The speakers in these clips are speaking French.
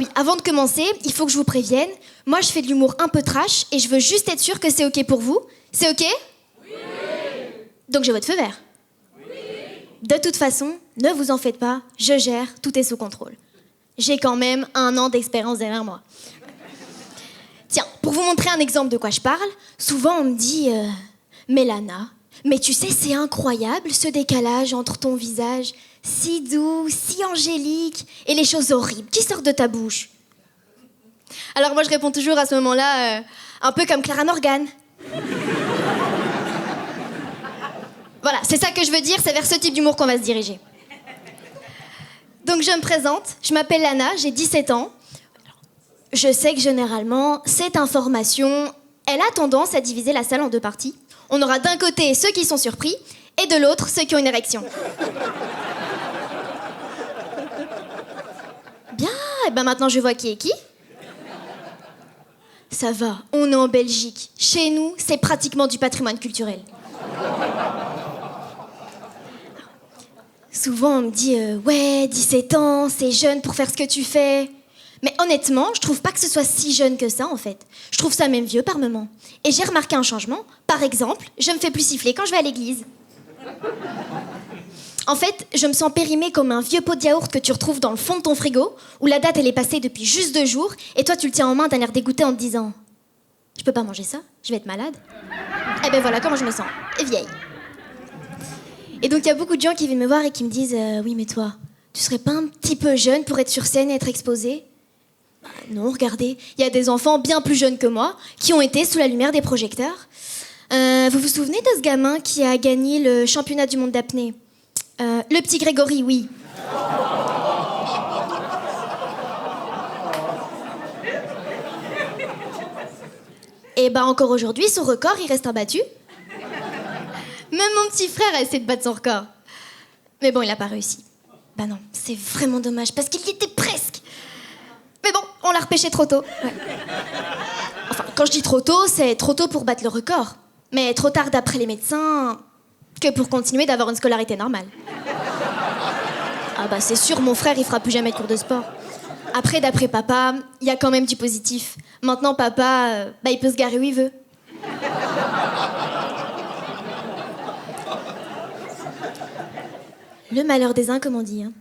Oui, avant de commencer, il faut que je vous prévienne. Moi, je fais de l'humour un peu trash et je veux juste être sûre que c'est OK pour vous. C'est OK ? Oui. Donc j'ai votre feu vert. Oui. De toute façon, ne vous en faites pas, je gère, tout est sous contrôle. J'ai quand même 1 an d'expérience derrière moi. Tiens, pour vous montrer un exemple de quoi je parle, souvent on me dit mais Lana, mais tu sais, c'est incroyable ce décalage entre ton visage si doux, si angélique, et les choses horribles qui sortent de ta bouche. Alors moi je réponds toujours à ce moment-là, un peu comme Clara Morgan. Voilà, c'est ça que je veux dire, c'est vers ce type d'humour qu'on va se diriger. Donc je me présente, je m'appelle Lana, j'ai 17 ans. Je sais que généralement, cette information, elle a tendance à diviser la salle en 2 parties. On aura d'un côté ceux qui sont surpris, et de l'autre ceux qui ont une érection. Bien, et ben maintenant je vois qui est qui. Ça va, on est en Belgique. Chez nous, c'est pratiquement du patrimoine culturel. Souvent, on me dit ouais, 17 ans, c'est jeune pour faire ce que tu fais. Mais honnêtement, je trouve pas que ce soit si jeune que ça, en fait. Je trouve ça même vieux par moment. Et j'ai remarqué un changement. Par exemple, je me fais plus siffler quand je vais à l'église. En fait, je me sens périmée comme un vieux pot de yaourt que tu retrouves dans le fond de ton frigo, où la date, elle est passée depuis juste 2 jours, et toi, tu le tiens en main d'un air dégoûté en te disant « Je peux pas manger ça, je vais être malade. » Eh ben voilà comment je me sens, vieille. Et donc, il y a beaucoup de gens qui viennent me voir et qui me disent « Oui, mais toi, tu serais pas un petit peu jeune pour être sur scène et être exposée ?» Bah, non, regardez, il y a des enfants bien plus jeunes que moi qui ont été sous la lumière des projecteurs. Vous vous souvenez de ce gamin qui a gagné le championnat du monde d'apnée ? Le petit Grégory, oui. Et bah encore aujourd'hui, son record, il reste imbattu. Même mon petit frère a essayé de battre son record. Mais bon, il a pas réussi. Bah non, c'est vraiment dommage, parce qu'il y était presque. Mais bon, on l'a repêché trop tôt. Ouais. Enfin, quand je dis trop tôt, c'est trop tôt pour battre le record. Mais trop tard d'après les médecins que pour continuer d'avoir une scolarité normale. Ah bah c'est sûr, mon frère, il fera plus jamais de cours de sport. Après, d'après papa, il y a quand même du positif. Maintenant, papa, il peut se garer où il veut. Le malheur des uns, comme on dit. Hein.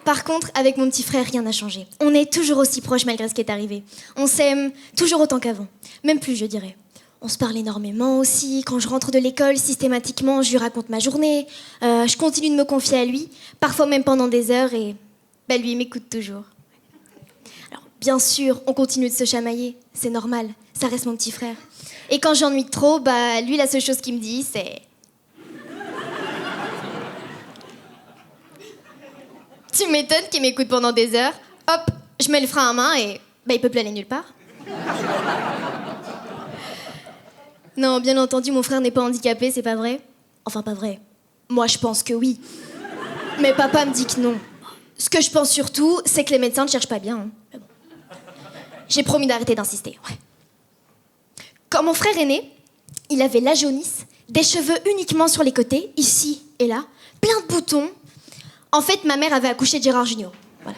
Par contre, avec mon petit frère, rien n'a changé. On est toujours aussi proches malgré ce qui est arrivé. On s'aime toujours autant qu'avant. Même plus, je dirais. On se parle énormément aussi. Quand je rentre de l'école, systématiquement, je lui raconte ma journée. Je continue de me confier à lui, parfois même pendant des heures, et lui, il m'écoute toujours. Alors, bien sûr, on continue de se chamailler. C'est normal, ça reste mon petit frère. Et quand j'ennuie trop, lui, la seule chose qu'il me dit, c'est... Tu m'étonnes qu'il m'écoute pendant des heures. Hop, je mets le frein à main et il peut plus aller nulle part. Non, bien entendu, mon frère n'est pas handicapé, c'est pas vrai. Enfin, pas vrai. Moi, je pense que oui. Mais papa me dit que non. Ce que je pense surtout, c'est que les médecins ne cherchent pas bien. Hein. Mais bon. J'ai promis d'arrêter d'insister. Ouais. Quand mon frère est né, il avait la jaunisse, des cheveux uniquement sur les côtés, ici et là, plein de boutons. En fait, ma mère avait accouché de Gérard Jugnot. Voilà.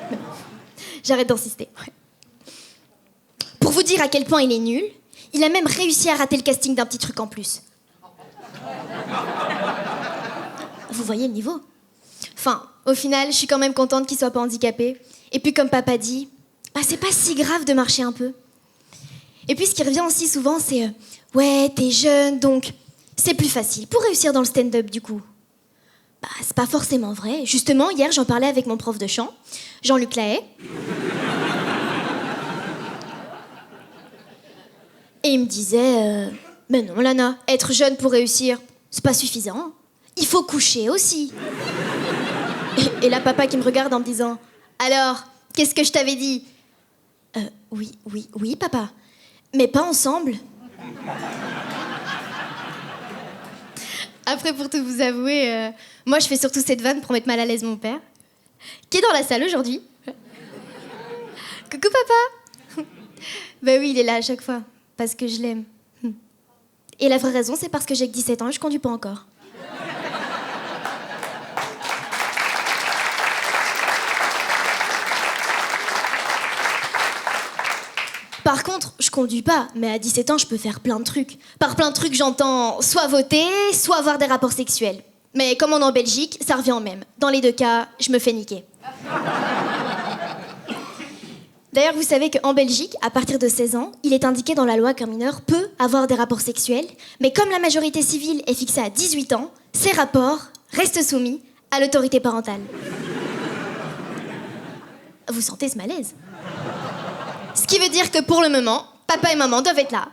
Bon. J'arrête d'insister. Ouais. Pour vous dire à quel point il est nul, il a même réussi à rater le casting d'un petit truc en plus. Vous voyez le niveau ? Enfin, au final, je suis quand même contente qu'il soit pas handicapé. Et puis, comme papa dit, c'est pas si grave de marcher un peu. Et puis, ce qui revient aussi souvent, c'est ouais, t'es jeune, donc c'est plus facile pour réussir dans le stand-up, du coup. C'est pas forcément vrai. Justement, hier, j'en parlais avec mon prof de chant, Jean-Luc Lahaye. Et il me disait mais non, Lana, être jeune pour réussir, c'est pas suffisant. Il faut coucher aussi. Et là, papa qui me regarde en me disant alors, qu'est-ce que je t'avais dit ? Oui, papa. Mais pas ensemble. Après, pour tout vous avouer, moi, je fais surtout cette vanne pour mettre mal à l'aise mon père, qui est dans la salle aujourd'hui. Coucou, papa. Oui, il est là à chaque fois, parce que je l'aime. Et la vraie raison, c'est parce que j'ai que 17 ans et je conduis pas encore. « Par contre, je conduis pas, mais à 17 ans, je peux faire plein de trucs. Par plein de trucs, j'entends soit voter, soit avoir des rapports sexuels. Mais comme on est en Belgique, ça revient au même. Dans les deux cas, je me fais niquer. D'ailleurs, vous savez qu'en Belgique, à partir de 16 ans, il est indiqué dans la loi qu'un mineur peut avoir des rapports sexuels, mais comme la majorité civile est fixée à 18 ans, ces rapports restent soumis à l'autorité parentale. Vous sentez ce malaise? Ce qui veut dire que pour le moment, papa et maman doivent être là.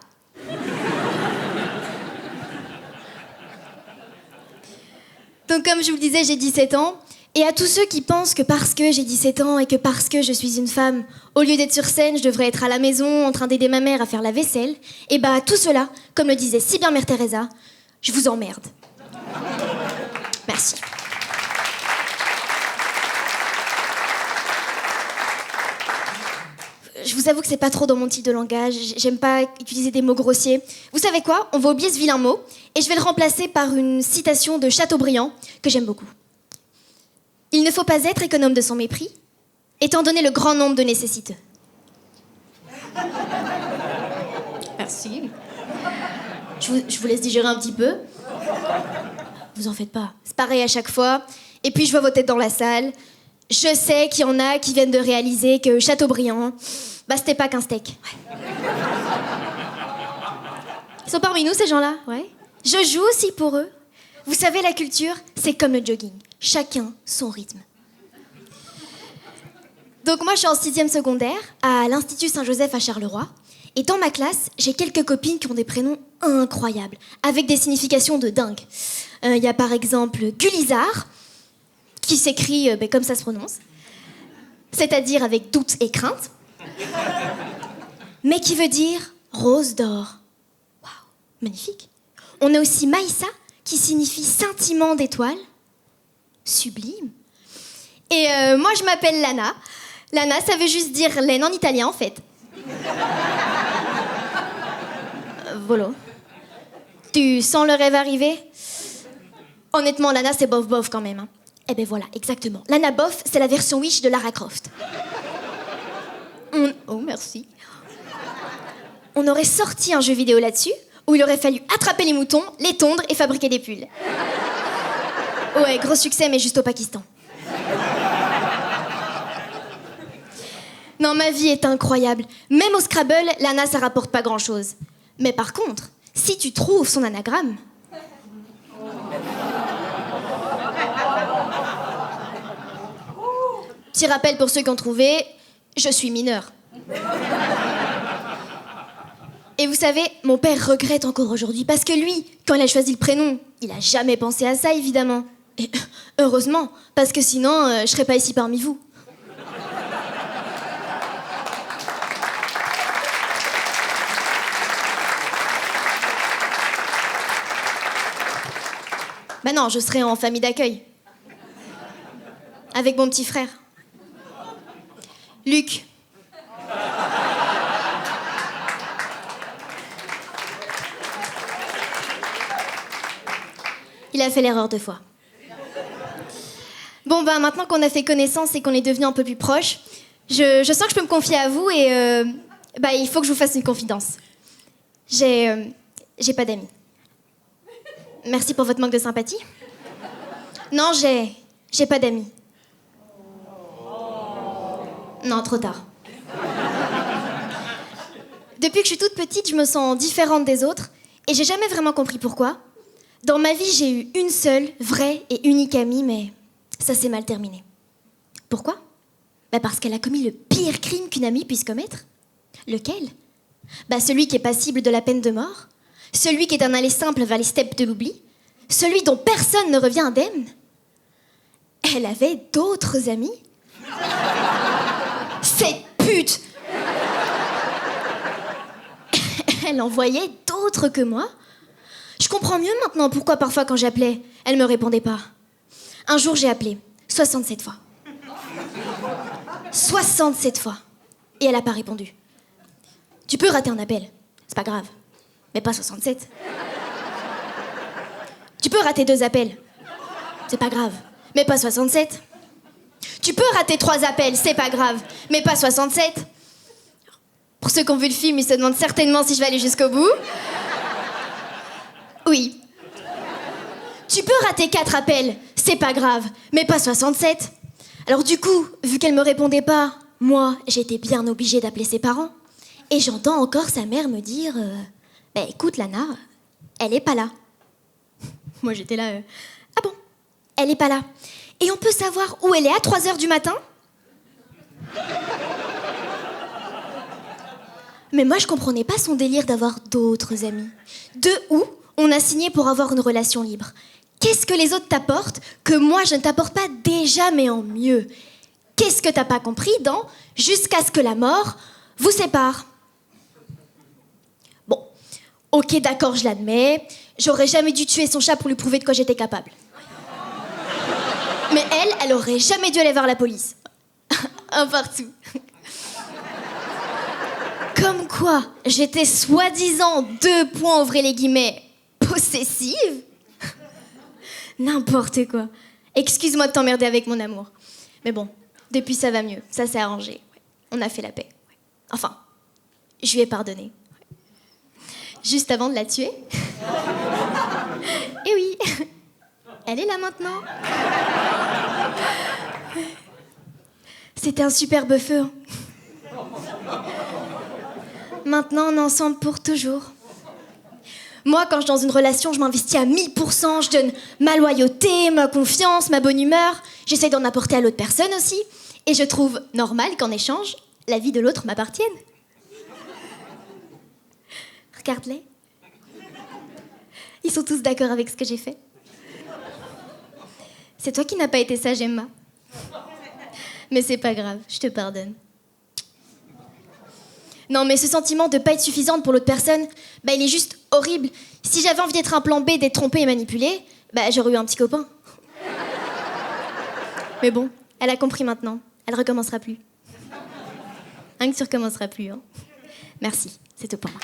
Donc comme je vous le disais, j'ai 17 ans. Et à tous ceux qui pensent que parce que j'ai 17 ans et que parce que je suis une femme, au lieu d'être sur scène, je devrais être à la maison en train d'aider ma mère à faire la vaisselle, et bah tout cela, comme le disait si bien Mère Teresa, je vous emmerde. Merci. Je vous avoue que c'est pas trop dans mon type de langage, j'aime pas utiliser des mots grossiers. Vous savez quoi? On va oublier ce vilain mot, et je vais le remplacer par une citation de Chateaubriand, que j'aime beaucoup. Il ne faut pas être économe de son mépris, étant donné le grand nombre de nécessiteux. Merci. Je vous laisse digérer un petit peu. Vous en faites pas. C'est pareil à chaque fois. Et puis je vois vos têtes dans la salle. Je sais qu'il y en a qui viennent de réaliser que Chateaubriand, bah c'était pas qu'un steak. Ouais. Ils sont parmi nous, ces gens-là, ouais. Je joue aussi pour eux. Vous savez, la culture, c'est comme le jogging. Chacun son rythme. Donc moi, je suis en 6e secondaire, à l'Institut Saint-Joseph à Charleroi. Et dans ma classe, j'ai quelques copines qui ont des prénoms incroyables, avec des significations de dingue. Il y a par exemple Gulizar, qui s'écrit comme ça se prononce, c'est-à-dire avec doute et crainte, mais qui veut dire rose d'or. Waouh, magnifique. On a aussi Maïssa, qui signifie scintillement d'étoiles. Sublime. Et moi, je m'appelle Lana. Lana, ça veut juste dire laine en italien, en fait. Voilà. Tu sens le rêve arriver? Honnêtement, Lana, c'est bof-bof quand même. Hein. Eh ben voilà, exactement. Lana Bof, c'est la version Wish de Lara Croft. Oh, merci. On aurait sorti un jeu vidéo là-dessus, où il aurait fallu attraper les moutons, les tondre et fabriquer des pulls. Ouais, gros succès, mais juste au Pakistan. Non, ma vie est incroyable. Même au Scrabble, Lana, ça rapporte pas grand-chose. Mais par contre, si tu trouves son anagramme... Petit rappel pour ceux qui ont trouvé, je suis mineure. Et vous savez, mon père regrette encore aujourd'hui, parce que lui, quand il a choisi le prénom, il a jamais pensé à ça, évidemment. Et heureusement, parce que sinon, je serais pas ici parmi vous. Bah non, je serais en famille d'accueil. Avec mon petit frère. Luc. Il a fait l'erreur 2 fois. Bon, ben maintenant qu'on a fait connaissance et qu'on est devenus un peu plus proches, je sens que je peux me confier à vous et il faut que je vous fasse une confidence. J'ai pas d'amis. Merci pour votre manque de sympathie. Non, j'ai pas d'amis. Non, trop tard. Depuis que je suis toute petite, je me sens différente des autres et j'ai jamais vraiment compris pourquoi. Dans ma vie, j'ai eu une seule, vraie et unique amie, mais ça s'est mal terminé. Pourquoi? Parce qu'elle a commis le pire crime qu'une amie puisse commettre. Lequel? Celui qui est passible de la peine de mort. Celui qui est un aller simple vers les steppes de l'oubli. Celui dont personne ne revient indemne. Elle avait d'autres amis. Cette pute! Elle en voyait d'autres que moi. Je comprends mieux maintenant pourquoi parfois quand j'appelais, elle me répondait pas. Un jour j'ai appelé, 67 fois. 67 fois. Et elle a pas répondu. Tu peux rater un appel, c'est pas grave. Mais pas 67. Tu peux rater 2 appels, c'est pas grave. Mais pas 67. Tu peux rater 3 appels, c'est pas grave. Mais pas 67. Pour ceux qui ont vu le film, ils se demandent certainement si je vais aller jusqu'au bout. Oui. Tu peux rater 4 appels, c'est pas grave, mais pas 67. Alors du coup, vu qu'elle me répondait pas, moi, j'étais bien obligée d'appeler ses parents. Et j'entends encore sa mère me dire bah écoute Lana, elle est pas là. Moi j'étais là, ah bon, elle est pas là. Et on peut savoir où elle est à 3h du matin? Mais moi je comprenais pas son délire d'avoir d'autres amis. De où on a signé pour avoir une relation libre? Qu'est-ce que les autres t'apportent que moi je ne t'apporte pas déjà mais en mieux? Qu'est-ce que t'as pas compris dans jusqu'à ce que la mort vous sépare? Bon, ok d'accord, je l'admets, j'aurais jamais dû tuer son chat pour lui prouver de quoi j'étais capable. Mais elle aurait jamais dû aller voir la police. Un partout. Comme quoi, j'étais soi-disant 2 points, ouvrez les guillemets, possessive. N'importe quoi. Excuse-moi de t'emmerder avec mon amour. Mais bon, depuis ça va mieux, ça s'est arrangé. On a fait la paix. Enfin, je lui ai pardonné. Juste avant de la tuer. Et oui, elle est là maintenant. C'était un superbe feu. Maintenant, on est ensemble pour toujours. Moi, quand je suis dans une relation, je m'investis à 1000%, je donne ma loyauté, ma confiance, ma bonne humeur. J'essaie d'en apporter à l'autre personne aussi. Et je trouve normal qu'en échange, la vie de l'autre m'appartienne. Regarde-les. Ils sont tous d'accord avec ce que j'ai fait. C'est toi qui n'as pas été sage, Emma. Mais c'est pas grave, je te pardonne. Non, mais ce sentiment de pas être suffisante pour l'autre personne, bah il est juste horrible. Si j'avais envie d'être un plan B, d'être trompée et manipulée, bah j'aurais eu un petit copain. Mais bon, elle a compris maintenant. Elle recommencera plus. Hein que tu recommenceras plus, hein. Merci, c'est tout pour moi.